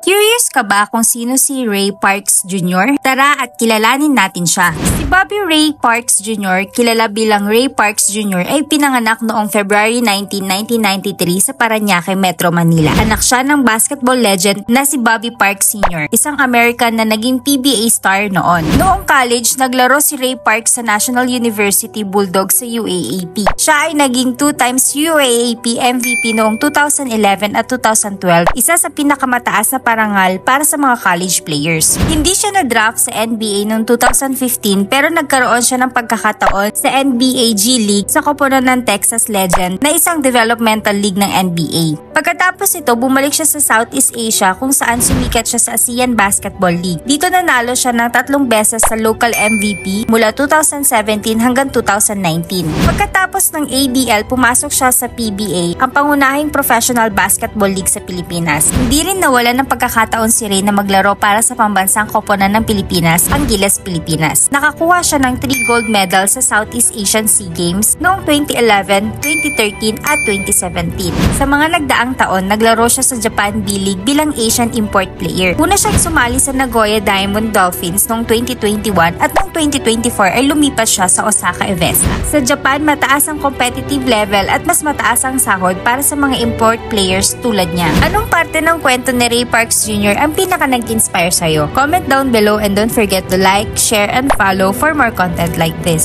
Curious ka ba kung sino si Ray Parks Jr.? Tara at kilalanin natin siya. Si Bobby Ray Parks Jr., kilala bilang Ray Parks Jr. ay pinanganak noong February 19, 1993 sa Parañaque, Metro Manila. Anak siya ng basketball legend na si Bobby Parks Sr., isang American na naging PBA star noon. Noong college, naglaro si Ray Parks sa National University Bulldogs sa UAAP. Siya ay naging 2 times UAAP MVP noong 2011 at 2012, isa sa pinakamataas na parangal para sa mga college players. Hindi siya na-draft sa NBA noong 2015 pero nagkaroon siya ng pagkakataon sa NBA G League sa koponan ng Texas Legend na isang developmental league ng NBA. Pagkatapos ito, bumalik siya sa Southeast Asia kung saan sumikat siya sa ASEAN Basketball League. Dito nanalo siya ng 3 beses sa local MVP mula 2017 hanggang 2019. Pagkatapos ng ABL, pumasok siya sa PBA, ang pangunahing professional basketball league sa Pilipinas. Hindi rin nawala ng pagkakataon si Ray na maglaro para sa pambansang koponan ng Pilipinas, ang Gilas Pilipinas. Nakakuha siya ng 3 gold medals sa Southeast Asian SEA Games noong 2011, 2013 at 2017. Sa mga nagdaang taon, naglaro siya sa Japan B-League bilang Asian import player. Una siyang sumali sa Nagoya Diamond Dolphins noong 2021 at noong 2024 ay lumipat siya sa Osaka Evesta. Sa Japan, mataas ang competitive level at mas mataas ang sahod para sa mga import players tulad niya. Anong parte ng kwento ni Ray Parks Jr. ang pinaka nag-inspire sa'yo? Comment down below and don't forget to like, share, and follow for more content like this.